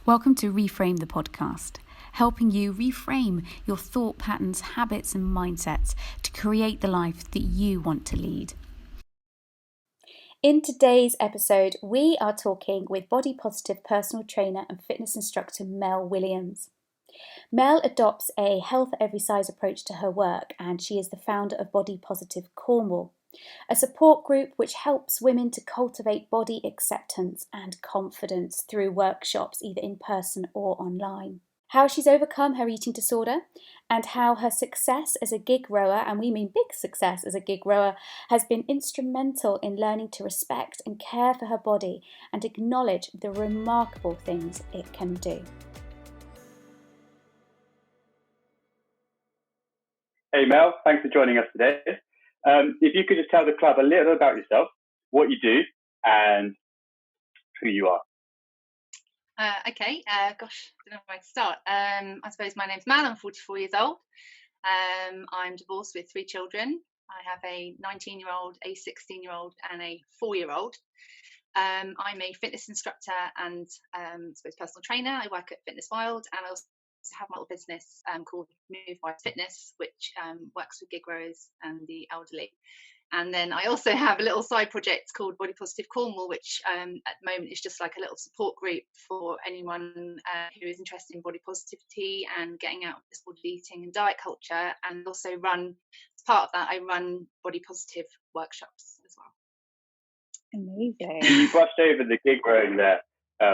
Welcome to Reframe the Podcast, helping you reframe your thought patterns, habits and mindsets to create the life that you want to lead. In today's episode, we are talking with Body Positive personal trainer and fitness instructor Mel Williams. Mel adopts a health every size approach to her work, and she is the founder of Body Positive Cornwall, a support group which helps women to cultivate body acceptance and confidence through workshops either in person or online. How she's overcome her eating disorder and how her success as a gig rower, and we mean big success as a gig rower, has been instrumental in learning to respect and care for her body and acknowledge the remarkable things it can do. Hey Mel, thanks for joining us today. If you could just tell the club a little about yourself, what you do, and who you are. Okay, I don't know where to start. I suppose my name's Mel, I'm 44 years old. I'm divorced with 3 children. I have a 19-year-old, a 16-year-old and a 4-year-old. I'm a fitness instructor and I suppose personal trainer. I work at Fitness Wild, and I also have my little business called Move by Fitness, which works with gig rowers and the elderly. And then I also have a little side project called Body Positive Cornwall, which at the moment is just like a little support group for anyone who is interested in body positivity and getting out of disordered eating and diet culture. And also as part of that, I run body positive workshops as well. Amazing. You brushed over the gig rowing there,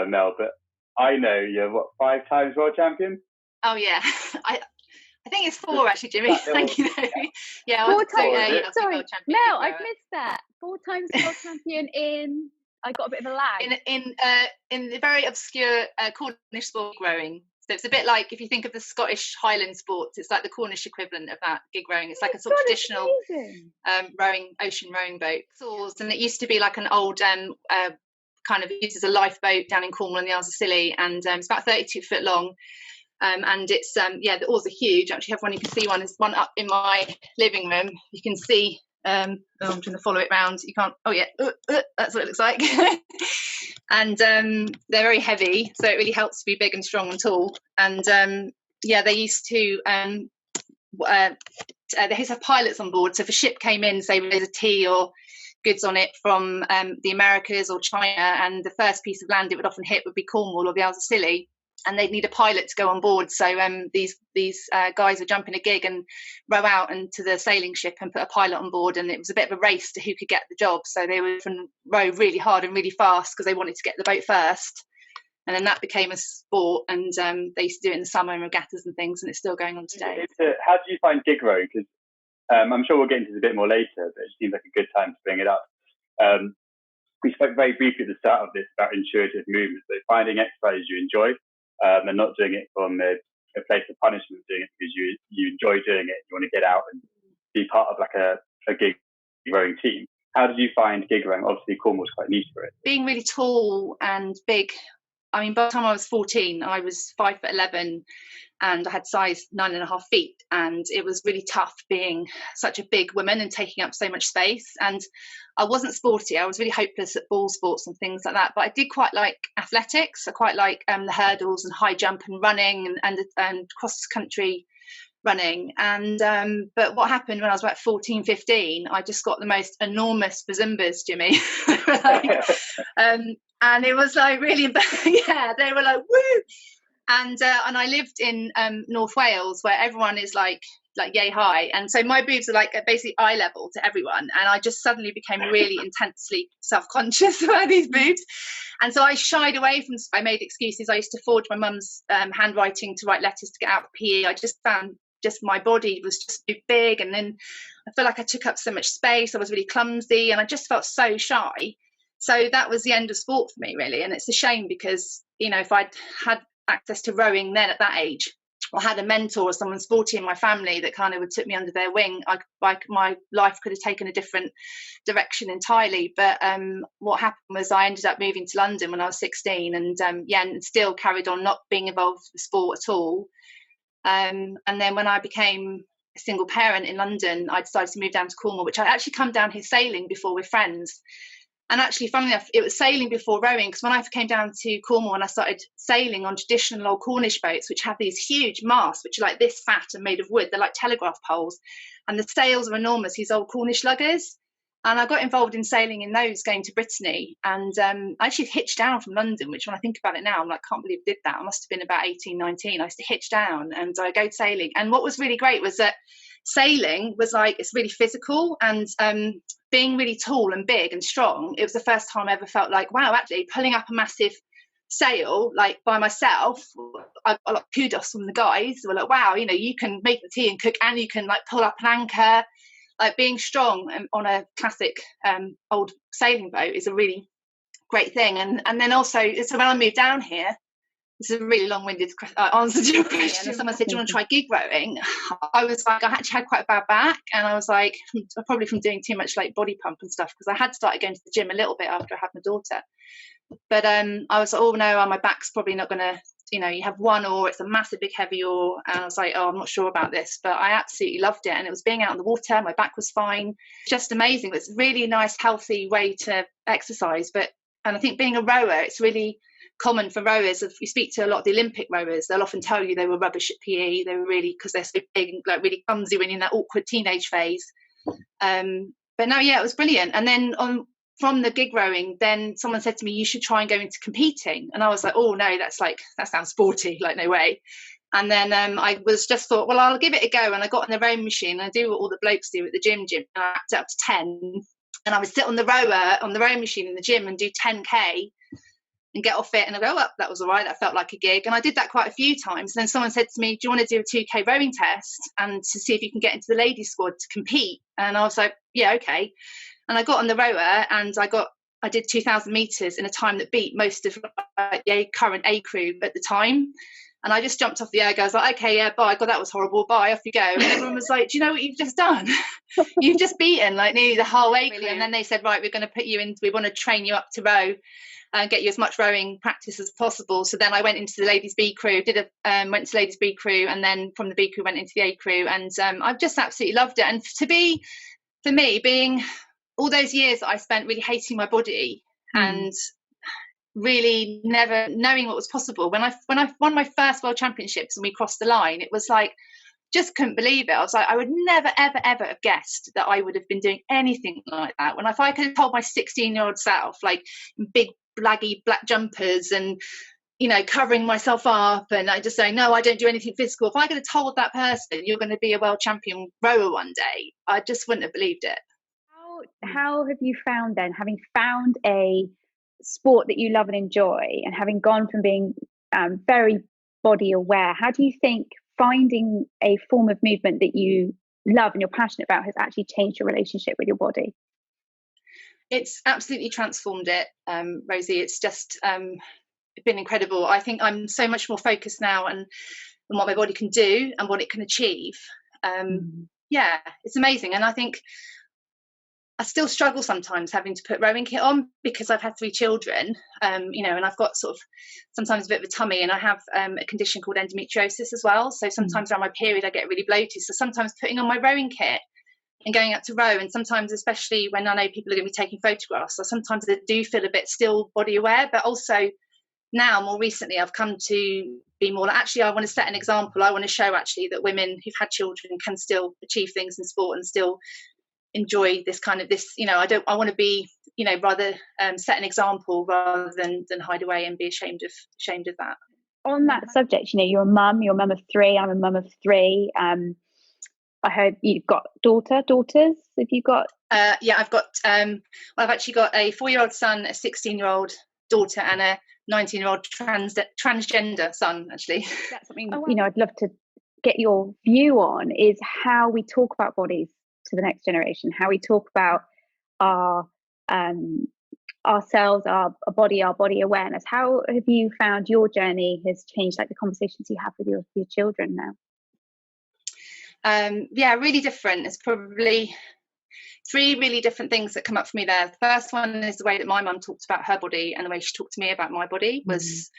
Mel, but I know you're 5 times world champion? Oh yeah, I think it's 4 actually, Jimmy. Thank you. Yeah, 4 times. Sorry, Mel, I've missed that. 4 times world champion in. I got a bit of a lag. In the very obscure Cornish sport rowing. So it's a bit like if you think of the Scottish Highland sports, it's like the Cornish equivalent of that gig rowing. It's like a sort of traditional ocean rowing boat. And it used to be like an old kind of used as a lifeboat down in Cornwall in the Isles of Scilly, and it's about 32 foot long. And it's the oars are huge. Actually, have one. You can see one. There's one up in my living room. You can see. I'm trying to follow it round. You can't. Oh yeah, that's what it looks like. And they're very heavy, so it really helps to be big and strong and tall. And they used to. They used to have pilots on board. So if a ship came in, say there's a tea or goods on it from the Americas or China, and the first piece of land it would often hit would be Cornwall or the Isles of Scilly. And they'd need a pilot to go on board. So these guys would jump in a gig and row out into the sailing ship and put a pilot on board. And it was a bit of a race to who could get the job. So they would often row really hard and really fast because they wanted to get the boat first. And then that became a sport. And they used to do it in the summer in regattas and things. And it's still going on today. How do you find gig rowing? Because I'm sure we'll get into this a bit more later, but it seems like a good time to bring it up. We spoke very briefly at the start of this about intuitive movement. So finding exercises you enjoy. And not doing it from a place of punishment, doing it because you enjoy doing it, you want to get out and be part of like a gig rowing team. How did you find gig rowing? Obviously, Cornwall's quite niche for it. Being really tall and big. I mean, by the time I was 14, I was 5'11", and I had size 9.5 feet, and it was really tough being such a big woman and taking up so much space. And I wasn't sporty. I was really hopeless at ball sports and things like that. But I did quite like athletics. I quite like the hurdles and high jump and running and cross country running. And but what happened when I was about 14, 15, I just got the most enormous bazimbas, Jimmy. And it was like really, they were like, woo. And I lived in North Wales, where everyone is like yay high, and so my boobs are like basically eye level to everyone, and I just suddenly became really intensely self-conscious about these boobs, and so I shied away from. I made excuses. I used to forge my mum's handwriting to write letters to get out of PE. I just found my body was just too big, and then I felt like I took up so much space. I was really clumsy, and I just felt so shy. So that was the end of sport for me, really, and it's a shame because if I'd had access to rowing then at that age, or had a mentor or someone sporty in my family that kind of would took me under their wing, my life could have taken a different direction entirely. But what happened was I ended up moving to London when I was 16, and still carried on not being involved with sport at all. And then when I became a single parent in London, I decided to move down to Cornwall, which I'd actually come down here sailing before with friends. And actually, funnily enough, it was sailing before rowing, because when I came down to Cornwall and I started sailing on traditional old Cornish boats, which have these huge masts, which are like this fat and made of wood, they're like telegraph poles, and the sails are enormous, these old Cornish luggers. And I got involved in sailing in those, going to Brittany. And I actually hitched down from London, which when I think about it now, I'm like, can't believe I did that. I must have been about 18, 19. I used to hitch down and I go sailing. And what was really great was that sailing was like, it's really physical, and being really tall and big and strong, it was the first time I ever felt like, wow, actually pulling up a massive sail like by myself, I got like kudos from the guys who were like, wow, you know, you can make the tea and cook, and you can like pull up an anchor. Like being strong on a classic old sailing boat is a really great thing. And then also, so when I moved down here, this is a really long-winded answer to your question. And someone said, do you want to try gig rowing? I was like, I actually had quite a bad back, and I was like, probably from doing too much like body pump and stuff, because I had started going to the gym a little bit after I had my daughter. But I was like, oh no, my back's probably not going to, you know, you have one oar, it's a massive big heavy oar, and I was like, oh, I'm not sure about this, but I absolutely loved it. And it was being out on the water, my back was fine, just amazing. It's a really nice healthy way to exercise. And I think being a rower, it's really common for rowers. If you speak to a lot of the Olympic rowers, they'll often tell you they were rubbish at PE. They were really, because they're so big and like really clumsy when you're in that awkward teenage phase. But no, yeah, it was brilliant. And then from the gig rowing, then someone said to me, you should try and go into competing. And I was like, oh no, that sounds sporty, like no way. And then I was just thought, well, I'll give it a go. And I got on the rowing machine, and I do what all the blokes do at the gym. And I wrapped it up to 10. And I would sit on the rowing machine in the gym and do 10K and get off it. And I go, oh, that was all right. That felt like a gig. And I did that quite a few times. And then someone said to me, do you want to do a 2K rowing test and to see if you can get into the ladies squad to compete? And I was like, yeah, okay. And I got on the rower, and I did 2,000 meters in a time that beat most of the current A crew at the time. And I just jumped off the erg. I was like, okay, yeah, bye. God, that was horrible. Bye, off you go. And everyone was like, do you know what you've just done? You've just beaten like nearly the whole A crew. And then they said, right, we're going to put you in. We want to train you up to row and get you as much rowing practice as possible. So then I went into the ladies B crew, went to ladies B crew, and then from the B crew went into the A crew. And I've just absolutely loved it. And for me, being all those years that I spent really hating my body and really never knowing what was possible. When I won my first World Championships and we crossed the line, it was like, just couldn't believe it. I was like, I would never, ever, ever have guessed that I would have been doing anything like that. If I could have told my 16-year-old self, like big, blaggy black jumpers and, you know, covering myself up, and I just say, no, I don't do anything physical. If I could have told that person, you're going to be a world champion rower one day, I just wouldn't have believed it. How have you found then, having found a sport that you love and enjoy, and having gone from being very body aware, how do you think finding a form of movement that you love and you're passionate about has actually changed your relationship with your body? It's absolutely transformed it, Rosie. It's just been incredible. I think I'm so much more focused now on what my body can do and what it can achieve. Yeah, it's amazing. And I think I still struggle sometimes having to put rowing kit on because I've had 3 children, you know, and I've got sort of sometimes a bit of a tummy, and I have a condition called endometriosis as well. So sometimes around my period I get really bloated. So sometimes putting on my rowing kit and going out to row, and sometimes especially when I know people are going to be taking photographs, so sometimes I do feel a bit still body aware. But also now, more recently, I've come to be more like, actually, I want to set an example. I want to show actually that women who've had children can still achieve things in sport and still enjoy this kind of this, you know, I want to be, you know, rather set an example rather than hide away and be ashamed of that. On that subject, you know, you're a mum of 3, I'm a mum of 3. I heard you've got daughters. Have you got? Yeah, I've got. I've actually got a 4-year-old son, a 16-year-old daughter, and a 19-year-old transgender son. Actually, that's something you know I'd love to get your view on, is how we talk about bodies to the next generation, how we talk about our ourselves, our body awareness. How have you found your journey has changed, like the conversations you have with your children now? Yeah, really different. It's probably 3 really different things that come up for me there. The first one is the way that my mum talked about her body, and the way she talked to me about my body was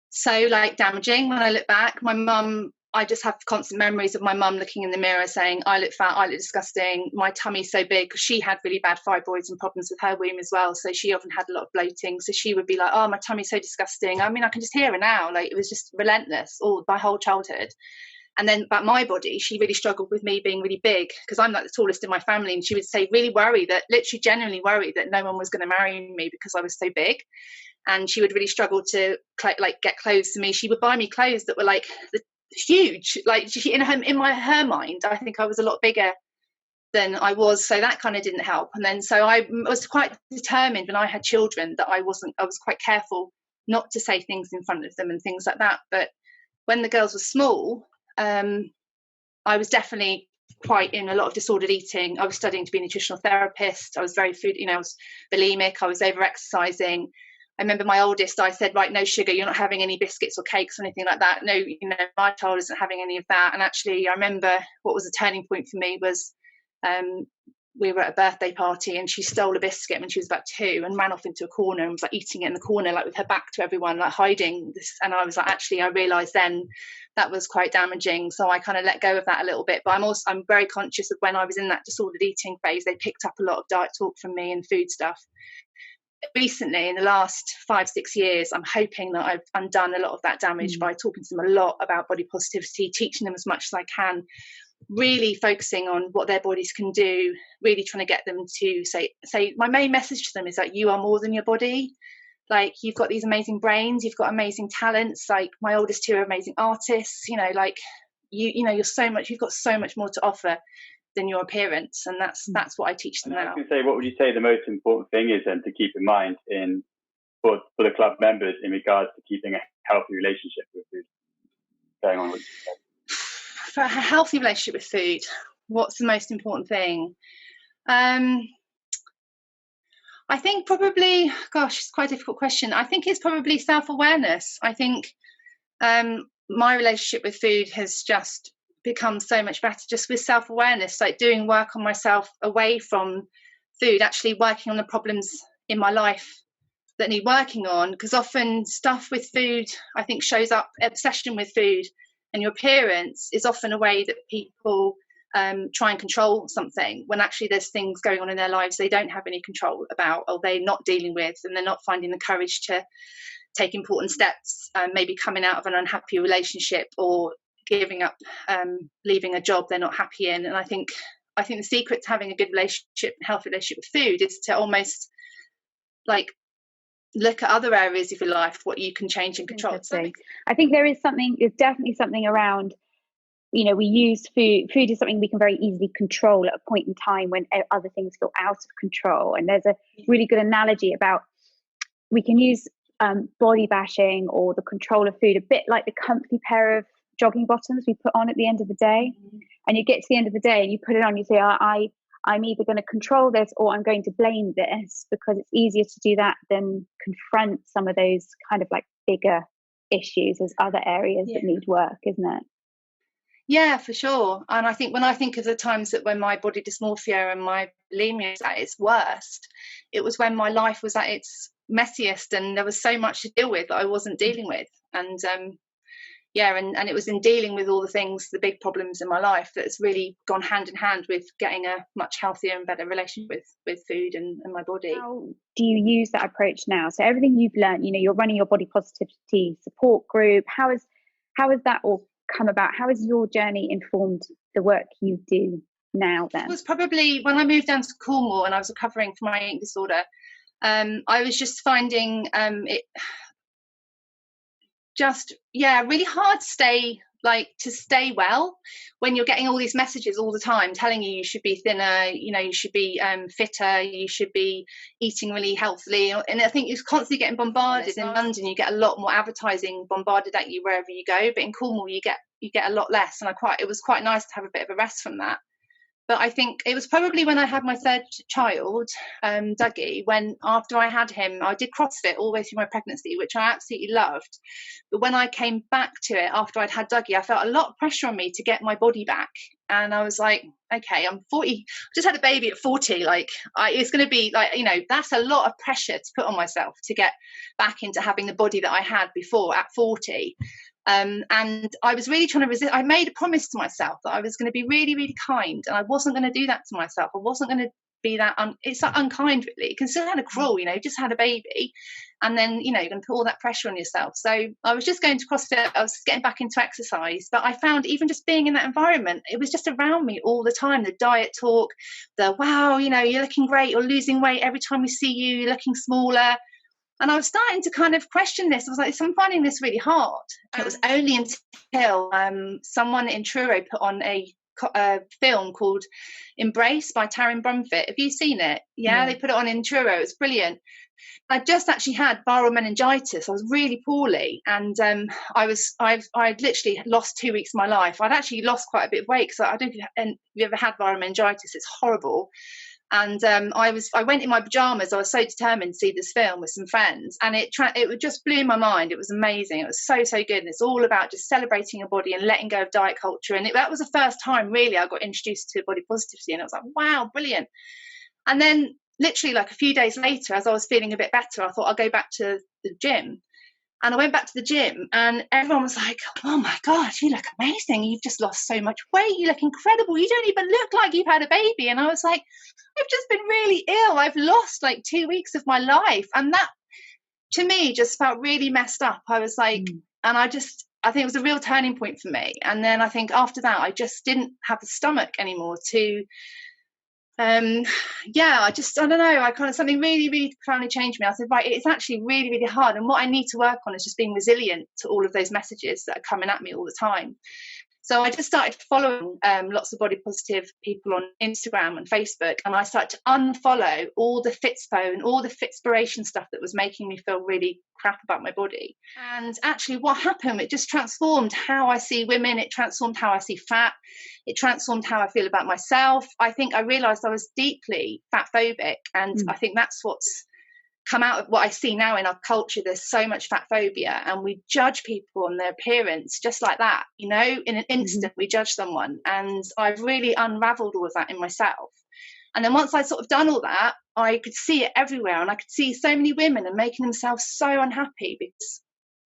so like damaging. When I look back, my mum I just have constant memories of my mum looking in the mirror saying, I look fat, I look disgusting, my tummy's so big, because she had really bad fibroids and problems with her womb as well. So she often had a lot of bloating. So she would be like, oh, my tummy's so disgusting. I mean, I can just hear her now. Like, it was just relentless all my whole childhood. And then about my body, she really struggled with me being really big, because I'm like the tallest in my family. And she would say, literally genuinely worried that no one was going to marry me because I was so big. And she would really struggle to like get clothes to me. She would buy me clothes that were like huge, like in her mind, I think I was a lot bigger than I was, so that kind of didn't help. And then so I was quite determined when I had children that I was quite careful not to say things in front of them and things like that. But when the girls were small, I was definitely quite in a lot of disordered eating. I was studying to be a nutritional therapist. I was very I was bulimic. I was over exercising. I remember my oldest, I said, right, no sugar, you're not having any biscuits or cakes or anything like that. No, my child isn't having any of that. And actually, I remember what was a turning point for me was we were at a birthday party and she stole a biscuit when she was about 2 and ran off into a corner and was like eating it in the corner, like with her back to everyone, like hiding this. And I was like, actually, I realised then that was quite damaging. So I kind of let go of that a little bit. But I'm very conscious of when I was in that disordered eating phase, they picked up a lot of diet talk from me and food stuff. Recently, in the last 5-6 years, I'm hoping that I've undone a lot of that damage by talking to them a lot about body positivity, teaching them as much as I can, really focusing on what their bodies can do, really trying to get them to say my main message to them is that you are more than your body. Like, you've got these amazing brains, you've got amazing talents. Like, my oldest 2 are amazing artists, like you've got so much more to offer than your appearance, and that's what I teach them now. I was going to say, what would you say the most important thing is then to keep in mind for the club members in regards to keeping a healthy relationship with food going on? For a healthy relationship with food, what's the most important thing? I think probably, it's quite a difficult question. I think it's probably self-awareness. I think my relationship with food has just become so much better just with self-awareness, like doing work on myself away from food, actually working on the problems in my life that need working on. Because often stuff with food, I think, shows up, obsession with food and your appearance is often a way that people try and control something, when actually there's things going on in their lives they don't have any control about, or they're not dealing with, and they're not finding the courage to take important steps, maybe coming out of an unhappy relationship or giving up, leaving a job they're not happy in. And I think the secret to having a good relationship, healthy relationship with food, is to almost like look at other areas of your life, what you can change and control. I think there's definitely something around, we use food is something we can very easily control at a point in time when other things feel out of control. And there's a really good analogy about, we can use body bashing or the control of food a bit like the comfy pair of jogging bottoms we put on at the end of the day. And you get to the end of the day and you put it on, you say, I'm either going to control this or I'm going to blame this, because it's easier to do that than confront some of those kind of like bigger issues as other areas that need work, isn't it? Yeah, for sure. And I think when I think of the times that when my body dysmorphia and my bulimia was at its worst, it was when my life was at its messiest and there was so much to deal with that I wasn't dealing with. And and it was in dealing with all the things, the big problems in my life, that's really gone hand in hand with getting a much healthier and better relationship with food and my body. How do you use that approach now? So everything you've learned, you're running your body positivity support group. How has that all come about? How has your journey informed the work you do now then? It was probably when I moved down to Cornwall and I was recovering from my eating disorder. I was just finding it just really hard to stay well when you're getting all these messages all the time telling you should be thinner, you should be fitter, you should be eating really healthily. And I think you're constantly getting bombarded. In London you get a lot more advertising bombarded at you wherever you go, but in Cornwall you get a lot less. And it was quite nice to have a bit of a rest from that. But I think it was probably when I had my third child, Dougie, when after I had him, I did CrossFit all the way through my pregnancy, which I absolutely loved. But when I came back to it after I'd had Dougie, I felt a lot of pressure on me to get my body back. And I was like, okay, I'm 40, just had a baby at 40. It's going to be that's a lot of pressure to put on myself to get back into having the body that I had before at 40. And I was really trying to resist. I made a promise to myself that I was going to be really, really kind, and I wasn't going to do that to myself. I wasn't going to be that. It's like unkind, really. It can still kind of cruel, you know. Just had a baby, and then you're going to put all that pressure on yourself. So I was just going to CrossFit. I was getting back into exercise, but I found even just being in that environment, it was just around me all the time. The diet talk, the wow, you're looking great, you're losing weight every time we see you, you're looking smaller. And I was starting to kind of question this. I was like, I'm finding this really hard. And it was only until someone in Truro put on a film called Embrace by Taryn Brumfitt. Have you seen it? Yeah, they put it on in Truro. It was brilliant. I just actually had viral meningitis. I was really poorly, and I'd literally lost 2 weeks of my life. I'd actually lost quite a bit of weight because I don't know if you ever had viral meningitis. It's horrible. And I went in my pajamas. I was so determined to see this film with some friends, and it just blew my mind. It was amazing. It was so good. And it's all about just celebrating your body and letting go of diet culture. And that was the first time really I got introduced to body positivity, and I was like, wow, brilliant. And then literally like a few days later, as I was feeling a bit better, I thought I'll go back to the gym. And I went back to the gym, and everyone was like, oh my gosh, you look amazing. You've just lost so much weight. You look incredible. You don't even look like you've had a baby. And I was like, I've just been really ill. I've lost like 2 weeks of my life. And that to me just felt really messed up. I was like, and I think it was a real turning point for me. And then I think after that, I just didn't have the stomach anymore to, I don't know, something really, really profoundly changed me. I said, right, it's actually really, really hard. And what I need to work on is just being resilient to all of those messages that are coming at me all the time. So I just started following lots of body positive people on Instagram and Facebook, and I started to unfollow all the Fitspo and all the Fitspiration stuff that was making me feel really crap about my body. And actually what happened, it just transformed how I see women, it transformed how I see fat, it transformed how I feel about myself. I think I realised I was deeply fat phobic, and I think that's what's come out of what I see now in our culture. There's so much fat phobia, and we judge people on their appearance just like that, in an instant. We judge someone, and I've really unraveled all of that in myself. And then once I sort of done all that, I could see it everywhere, and I could see so many women are making themselves so unhappy because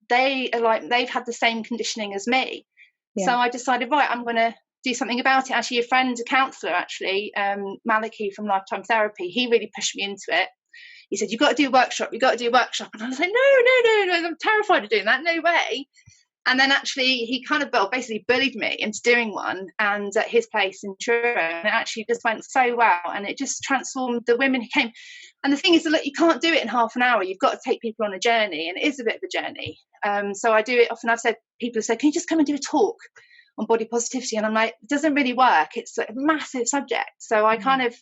they are like, they've had the same conditioning as me. So I decided, right, I'm going to do something about it. Actually, a friend, a counsellor, Maliki from Lifetime Therapy, he really pushed me into it. He said, you've got to do a workshop. And I was like, no, I'm terrified of doing that. No way. And then actually he kind of basically bullied me into doing one, and at his place in Truro. And it actually just went so well. And it just transformed the women who came. And the thing is that, look, you can't do it in half an hour. You've got to take people on a journey. And it is a bit of a journey. So I do it often. People have said, can you just come and do a talk on body positivity? And I'm like, it doesn't really work. It's a massive subject. So I kind of,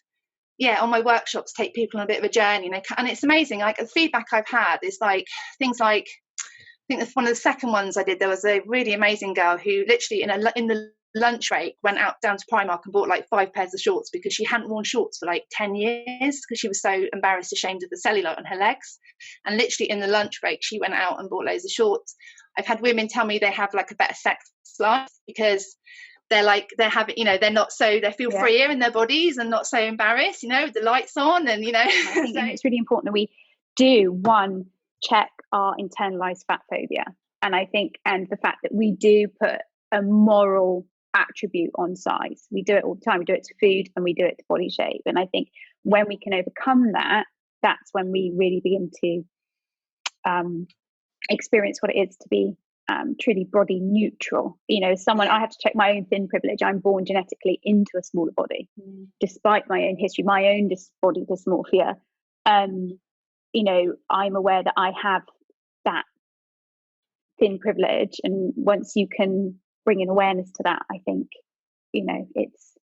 on my workshops, take people on a bit of a journey, and it's amazing. Like the feedback I've had is like things like, I think that's one of the second ones I did. There was a really amazing girl who literally in the lunch break went out down to Primark and bought like 5 pairs of shorts because she hadn't worn shorts for like 10 years because she was so embarrassed, ashamed of the cellulite on her legs. And literally in the lunch break, she went out and bought loads of shorts. I've had women tell me they have like a better sex life because they feel freer in their bodies and not so embarrassed, with the lights on, and I think it's really important that we do check our internalized fat phobia, and I think, and the fact that we do put a moral attribute on size. We do it all the time. We do it to food and we do it to body shape, and I think when we can overcome that, that's when we really begin to experience what it is to be truly body neutral. I have to check my own thin privilege. I'm born genetically into a smaller body, despite my own history, my own body dysmorphia. I'm aware that I have that thin privilege, and once you can bring an awareness to that, I think it's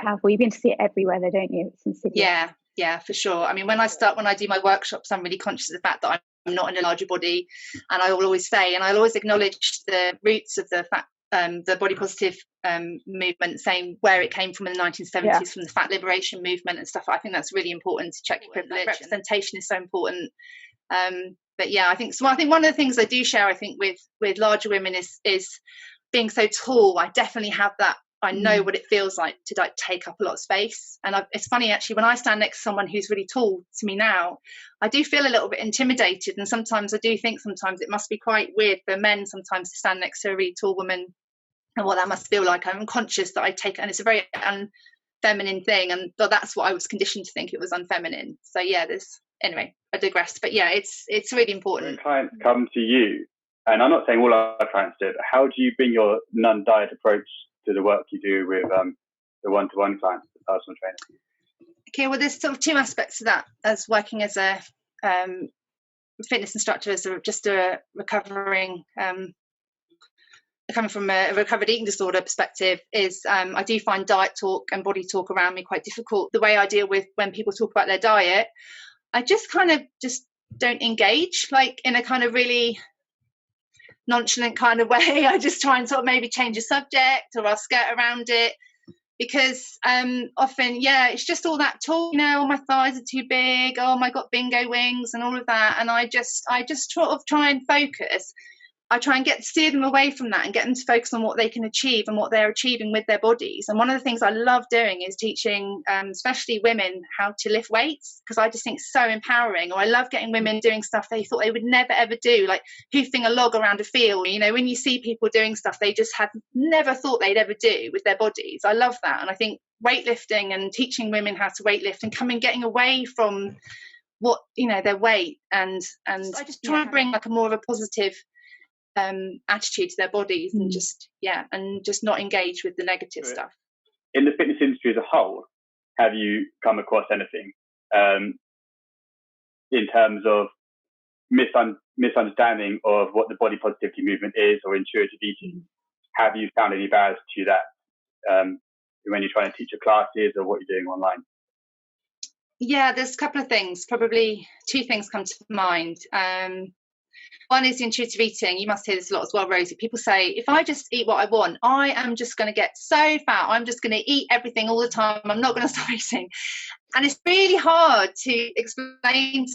powerful. You begin to see it everywhere, though, don't you? It's insidious. Yeah, for sure. I mean, when I do my workshops, I'm really conscious of the fact that I'm not in a larger body, and I will always say, and I'll always acknowledge the roots of the body positive movement, saying where it came from in the 1970s, from the fat liberation movement and stuff. I think that's really important to check your privilege. Representation is so important. But I think one of the things I do share, I think with larger women is being so tall. I definitely have that. I know what it feels like to like take up a lot of space. And it's funny actually, when I stand next to someone who's really tall to me now, I do feel a little bit intimidated, and sometimes I do think sometimes it must be quite weird for men sometimes to stand next to a really tall woman, and what that must feel like. I'm conscious that I take, and it's a very unfeminine thing, and that's what I was conditioned to think, it was unfeminine. So yeah, anyway, I digress, but yeah, it's really important. When clients come to you, and I'm not saying all our clients do it, but how do you bring your non-diet approach to the work you do with the one-to-one clients, the personal trainer? Okay, well, there's sort of two aspects to that, as working as a fitness instructor, as just a recovering, coming from a recovered eating disorder perspective, is I do find diet talk and body talk around me quite difficult. The way I deal with when people talk about their diet, I just kind of just don't engage, like in a kind of really nonchalant kind of way. I just try and sort of maybe change a subject, or I'll skirt around it, because often, yeah, it's just all that talk, you know, oh, my thighs are too big, oh, I got bingo wings and all of that, and I just sort of try and focus. I try and steer them away from that and get them to focus on what they can achieve and what they're achieving with their bodies. And one of the things I love doing is teaching, especially women, how to lift weights, because I just think it's so empowering. Or I love getting women doing stuff they thought they would never ever do, like hoofing a log around a field. You know, when you see people doing stuff they just had never thought they'd ever do with their bodies, I love that. And I think weightlifting and teaching women how to weightlift and getting away from what, you know, their weight, and I just try and bring like a more of a positive attitude to their bodies, and just not engage with the negative stuff. In the fitness industry as a whole, have you come across anything in terms of misunderstanding of what the body positivity movement is, or intuitive eating? Have you found any barriers to that when you're trying to teach your classes or what you're doing online? Yeah, there's a couple of things. Probably two things come to mind. One is intuitive eating. You must hear this a lot as well, Rosie. People say, if I just eat what I want, I am just going to get so fat. I'm just going to eat everything all the time. I'm not going to stop eating. And it's really hard to explain.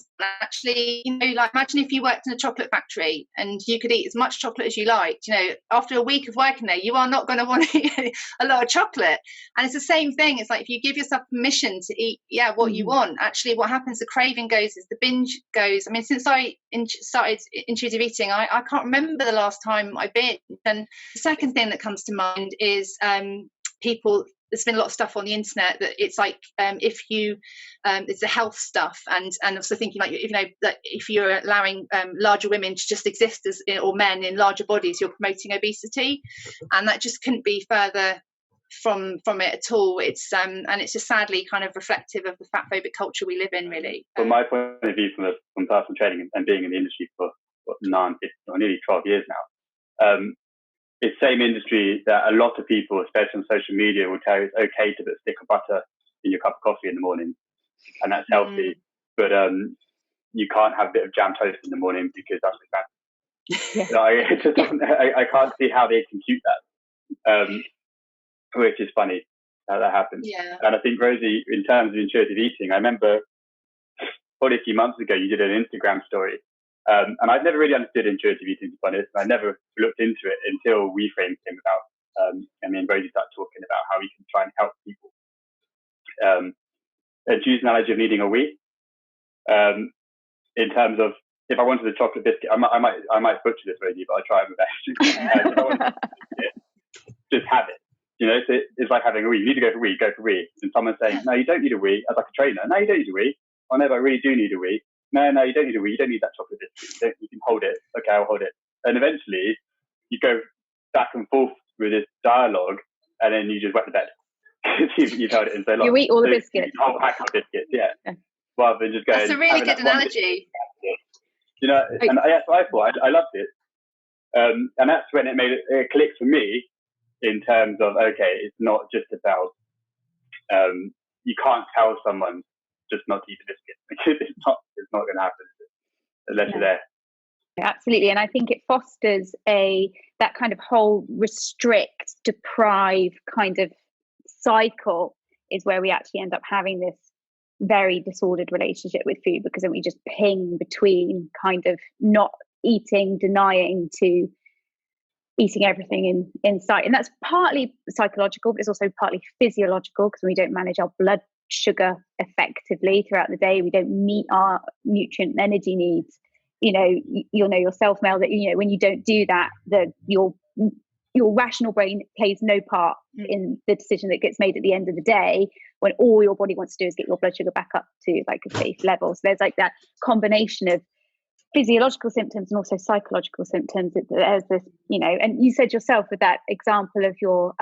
Actually, you know, like imagine if you worked in a chocolate factory and you could eat as much chocolate as you liked. You know, after a week of working there, you are not going to want to eat a lot of chocolate. And it's the same thing. It's like if you give yourself permission to eat, what you want, actually what happens, the craving goes, is the binge goes. I mean, since I started intuitive eating, I can't remember the last time I binged. And the second thing that comes to mind is people, there's been a lot of stuff on the internet that it's like if you it's the health stuff, and also thinking like, you know, that if you're allowing larger women to just exist as, or men in larger bodies, you're promoting obesity, and that just couldn't be further from it at all. It's and it's just sadly kind of reflective of the fat phobic culture we live in, really. From my point of view, from personal training and being in the industry for nearly 12 years now, it's the same industry that a lot of people, especially on social media, will tell you it's okay to put a stick of butter in your cup of coffee in the morning, and that's healthy. But you can't have a bit of jam toast in the morning because that's bad. I can't see how they compute that, which is funny how that happens. Yeah. And I think, Rosie, in terms of intuitive eating, I remember probably a few months ago you did an Instagram story. And I'd never really understood intuitive eating, to be honest. I never looked into it until WeFrame came about. And me and Rosie started talking about how we can try and help people. And choose an analogy of needing a wee. In terms of, if I wanted a chocolate biscuit, I might butcher this, Rosie, but I'll try my best. If I wanted a biscuit, just have it. You know, it's like having a wee. You need to go for a wee, go for a wee. And someone's saying, no, you don't need a wee. As like a trainer, no, you don't need a wee. Oh, no, but I really do need a wee. No, you don't need a wee. You don't need that chocolate biscuit. You can hold it. Okay, I'll hold it. And eventually, you go back and forth with this dialogue, and then you just wet the bed. You've held it in so long. You eat all the biscuits. You whole pack of biscuits, yeah. Rather than just going. That's a really good analogy. You know, and that's what I thought. I loved it. And that's when it made it click for me in terms of, okay, it's not just about, you can't tell someone just not to eat the biscuit, because it's not going to happen unless you're there. Absolutely. And I think it fosters that kind of whole restrict, deprive kind of cycle, is where we actually end up having this very disordered relationship with food, because then we just ping between kind of not eating, denying, to eating everything in sight. And that's partly psychological, but it's also partly physiological, because when we don't manage our blood sugar effectively throughout the day, we don't meet our nutrient and energy needs. You'll know yourself, Mel, that when you don't do that, your rational brain plays no part in the decision that gets made at the end of the day, when all your body wants to do is get your blood sugar back up to like a safe level. So there's like that combination of physiological symptoms and also psychological symptoms. There's this, and you said yourself with that example of your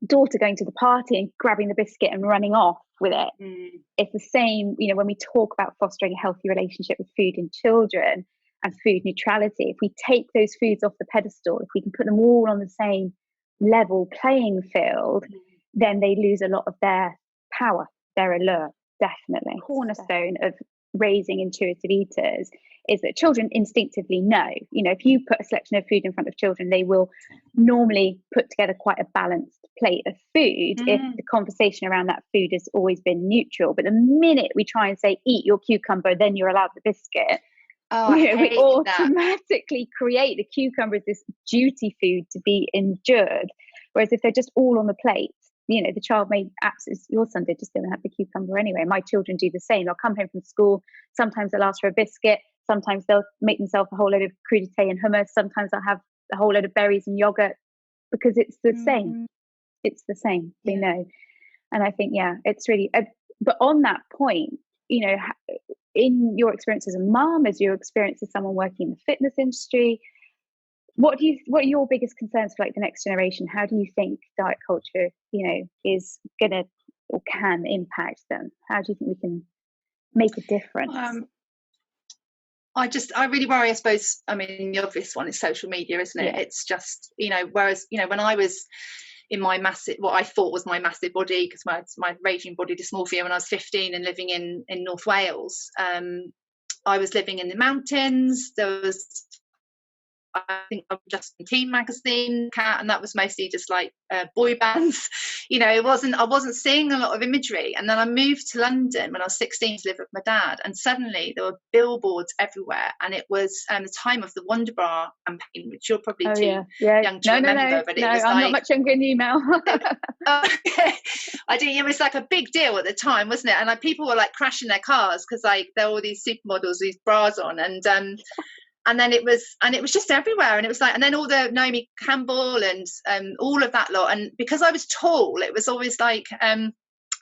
daughter going to the party and grabbing the biscuit and running off with it. It's the same, when we talk about fostering a healthy relationship with food in children and food neutrality. If we take those foods off the pedestal, if we can put them all on the same level playing field, then they lose a lot of their power, their allure. Definitely. Cornerstone of raising intuitive eaters is that children instinctively know. If you put a selection of food in front of children, they will normally put together quite a balanced plate of food if the conversation around that food has always been neutral. But the minute we try and say, eat your cucumber, then you're allowed the biscuit, we automatically create the cucumber as this duty food to be endured. Whereas if they're just all on the plate, the child may your son did just going to have the cucumber anyway. My children do the same. They'll come home from school. Sometimes they'll ask for a biscuit. Sometimes they'll make themselves a whole load of crudité and hummus. Sometimes they'll have a whole load of berries and yogurt, because it's the same. It's the same. They know. And I think, it's really, but on that point, in your experience as a mom, as your experience as someone working in the fitness industry, what are your biggest concerns for like the next generation? How do you think diet culture, is gonna or can impact them? How do you think we can make a difference? I really worry, I suppose. I mean, the obvious one is social media, isn't it? It's just, whereas, when I was in my what I thought was my massive body, because my raging body dysmorphia when I was 15 and living in North Wales, I was living in the mountains. There was, I think, Justin Teen magazine, and that was mostly just like boy bands. I wasn't seeing a lot of imagery. And then I moved to London when I was 16 to live with my dad, and suddenly there were billboards everywhere, and it was the time of the Wonder Bra campaign, which you're probably too young to remember. But it was I'm not much younger than you, Mel. I do. It was like a big deal at the time, wasn't it? And like people were like crashing their cars because like there were all these supermodels, these bras on, and then it was just everywhere, and it was like, and then all the Naomi Campbell and all of that lot, and because I was tall, it was always like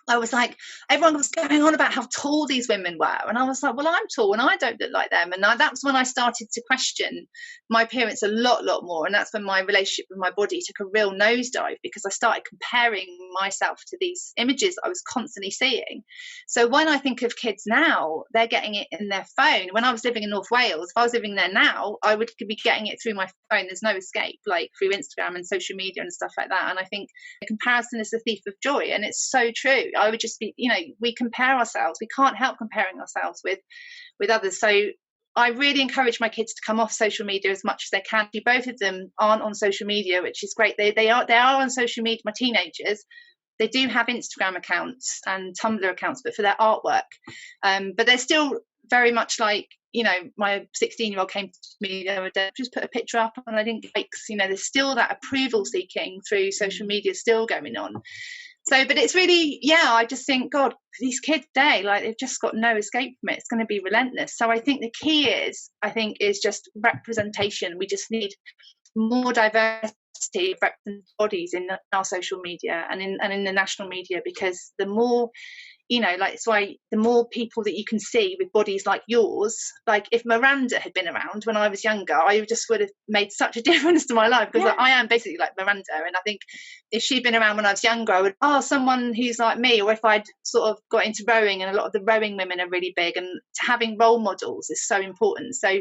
I was like, everyone was going on about how tall these women were, and I was like, well, I'm tall and I don't look like them. And that's when I started to question my appearance a lot more, and that's when my relationship with my body took a real nosedive, because I started comparing myself to these images I was constantly seeing. So when I think of kids now, they're getting it in their phone. When I was living in North Wales, if I was living there now, I would be getting it through my phone. There's no escape, like through Instagram and social media and stuff like that. And I think the comparison is the thief of joy, and it's so true. I would just be, we compare ourselves. We can't help comparing ourselves with others. So I really encourage my kids to come off social media as much as they can. Both of them aren't on social media, which is great. They are on social media. My teenagers, they do have Instagram accounts and Tumblr accounts, but for their artwork. But they're still very much like, my 16-year-old came to me the other day, just put a picture up and I didn't get likes. There's still that approval seeking through social media still going on. So, but it's really, I just think, God, these kids today, like they've just got no escape from it. It's going to be relentless. So I think the key is just representation. We just need more diversity of represented bodies in our social media and in the national media, because the more, it's why the more people that you can see with bodies like yours, like if Miranda had been around when I was younger, I just would have made such a difference to my life, because I am basically like Miranda. And I think if she'd been around when I was younger, I would, someone who's like me. Or if I'd sort of got into rowing, and a lot of the rowing women are really big, and having role models is so important. So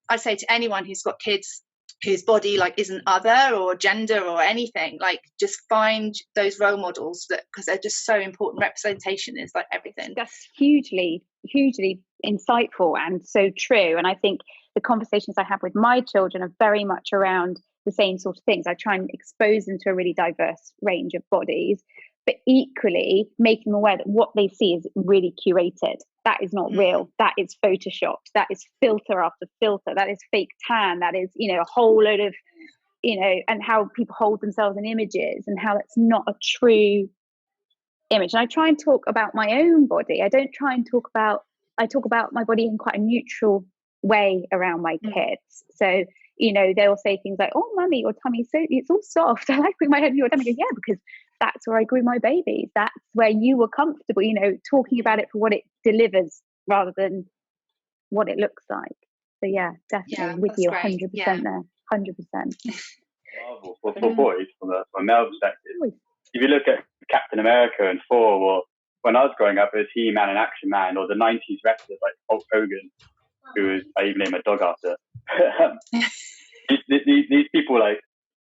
I'd say to anyone who's got kids whose body like isn't other or gender or anything, like just find those role models, that because they're just so important. Representation is like everything. That's hugely insightful and so true. And I think the conversations I have with my children are very much around the same sort of things. I try and expose them to a really diverse range of bodies, but equally make them aware that what they see is really curated. That is not real. That is photoshopped. That is filter after filter. That is fake tan. That is, a whole load of and how people hold themselves in images and how it's not a true image. And I try and talk about my own body. I don't try and I talk about my body in quite a neutral way around my kids. So, they'll say things like, "Oh, mummy, your tummy's it's all soft. I like putting my head in your tummy." I go, "Yeah, because that's where I grew my babies. That's where you were comfortable," talking about it for what it delivers rather than what it looks like. So yeah, definitely with you 100% there, 100%. Marvel for boys from a male perspective. If you look at Captain America and Thor, or when I was growing up, it was He-Man and Action Man, or the 90s wrestlers like Hulk Hogan, who I even named my dog after. These people, like,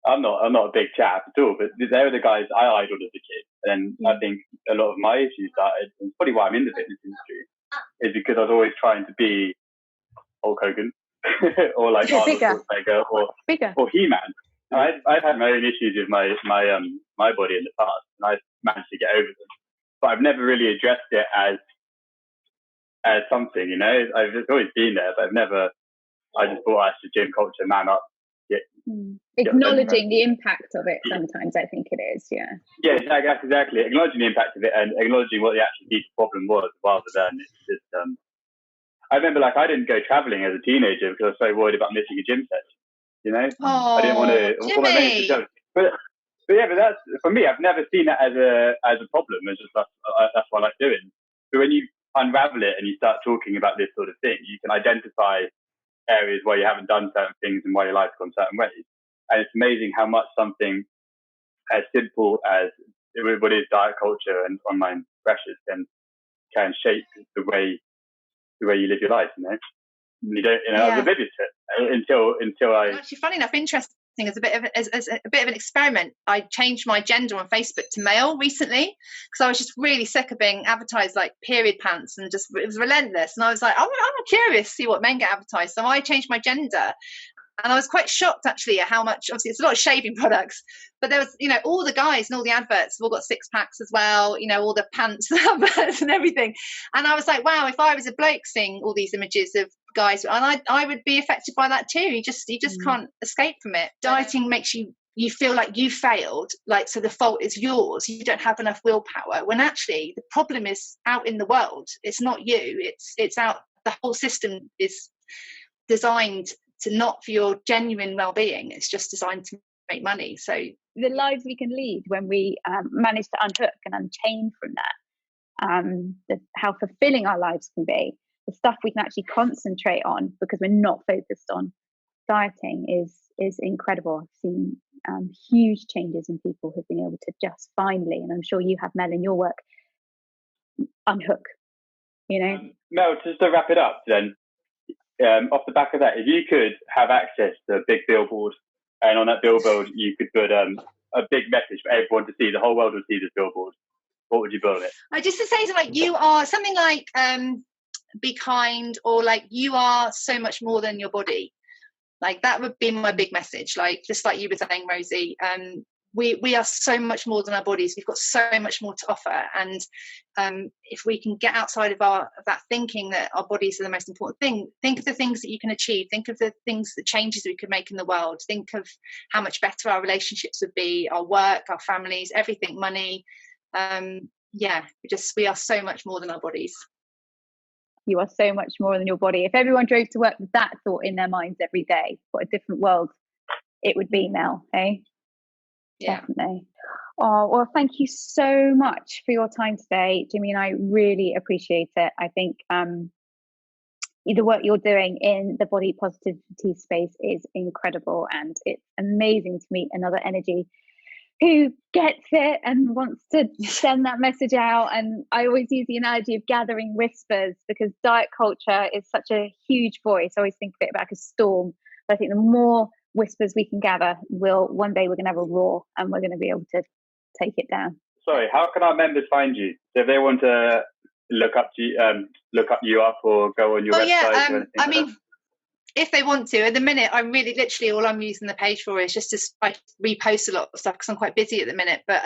I'm not a big chap at all, but they were the guys I idoled as a kid. And I think a lot of my issues started, and it's probably why I'm in the fitness industry, is because I was always trying to be Hulk Hogan or like Arnold Schwarzenegger or He-Man. I've had my own issues with my body in the past, and I've managed to get over them. But I've never really addressed it as something, It's always been there, but I just thought I should gym culture, man up. Acknowledging the impact of it sometimes, I think it is, yeah. Yeah, exactly. Acknowledging the impact of it and acknowledging what the actual deep problem was, rather than it's just. I remember, like, I didn't go traveling as a teenager because I was so worried about missing a gym session. I didn't want to. But that's for me. I've never seen that as a problem. It's just that's what I like doing. But when you unravel it and you start talking about this sort of thing, you can identify areas where you haven't done certain things and why your life's gone certain ways. And it's amazing how much something as simple as what is diet culture and online pressures can shape the way you live your life. You don't, I was oblivious to it until I. Actually, funny enough, interesting. As a bit of an experiment, I changed my gender on Facebook to male recently because I was just really sick of being advertised like period pants, and just it was relentless. And I was like, I'm curious to see what men get advertised, so I changed my gender. And I was quite shocked actually at how much, obviously it's a lot of shaving products, but there was, all the guys and all the adverts have all got 6-packs as well, all the pants adverts and everything. And I was like, wow, if I was a bloke seeing all these images of guys, and I would be affected by that too. You just can't escape from it. Dieting makes you feel like you failed, like, so the fault is yours. You don't have enough willpower, when actually the problem is out in the world. It's not you. It's out. The whole system is designed to not for your genuine well-being. It's just designed to make money. So the lives we can lead when we manage to unhook and unchain from that, how fulfilling our lives can be, the stuff we can actually concentrate on because we're not focused on dieting is incredible. I've seen huge changes in people who've been able to just finally, and I'm sure you have, Mel, in your work, unhook. Mel, just to wrap it up then, off the back of that, if you could have access to a big billboard, and on that billboard you could put a big message for everyone to see, the whole world would see this billboard, what would you build it? Just to say something like, you are something like be kind, or like, you are so much more than your body. Like, that would be my big message. Like, just like you were saying, Rosie, we are so much more than our bodies. We've got so much more to offer. And if we can get outside of that thinking that our bodies are the most important thing, think of the things that you can achieve. Think of the changes we could make in the world. Think of how much better our relationships would be, our work, our families, everything, money. We are so much more than our bodies. You are so much more than your body. If everyone drove to work with that thought in their minds every day, what a different world it would be now, eh? Yeah. Definitely. Oh, well, thank you so much for your time today, Jimmy, and I really appreciate it. I think the work you're doing in the body positivity space is incredible, and it's amazing to meet another energy who gets it and wants to send that message out. And I always use the analogy of gathering whispers, because diet culture is such a huge voice. I always think of it like a storm. But I think the more whispers we can gather, one day we're going to have a roar, and we're going to be able to take it down. Sorry, how can our members find you? So if they want to look you up or go on your website? I mean, if they want to. At the minute, I'm really literally all I'm using the page for is just I repost a lot of stuff because I'm quite busy at the minute. But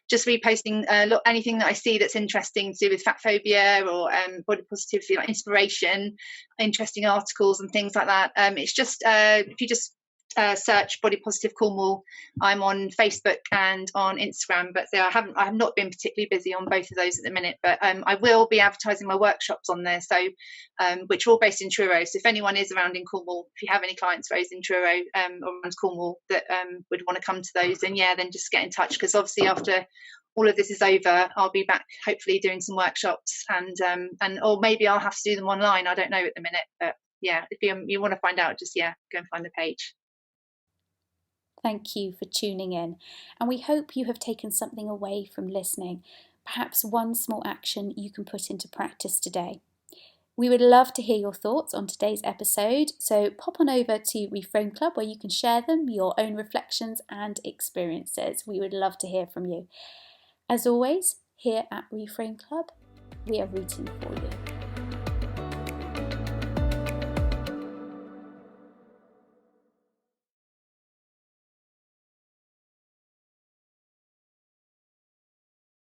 just reposting anything that I see that's interesting to do with fat phobia or body positivity, like inspiration, interesting articles and things like that. It's just if you just search Body Positive Cornwall. I'm on Facebook and on Instagram, but I have not been particularly busy on both of those at the minute. But I will be advertising my workshops on there, so which are all based in Truro. So if anyone is around in Cornwall, if you have any clients raised in Truro or around Cornwall that would want to come to those, then just get in touch, because obviously after all of this is over, I'll be back hopefully doing some workshops, and or maybe I'll have to do them online. I don't know at the minute, but yeah, if you want to find out, just go and find the page. Thank you for tuning in, and we hope you have taken something away from listening, perhaps one small action you can put into practice today. We would love to hear your thoughts on today's episode, so pop on over to Reframe Club where you can share them, your own reflections and experiences. We would love to hear from you. As always, here at Reframe Club, we are rooting for you.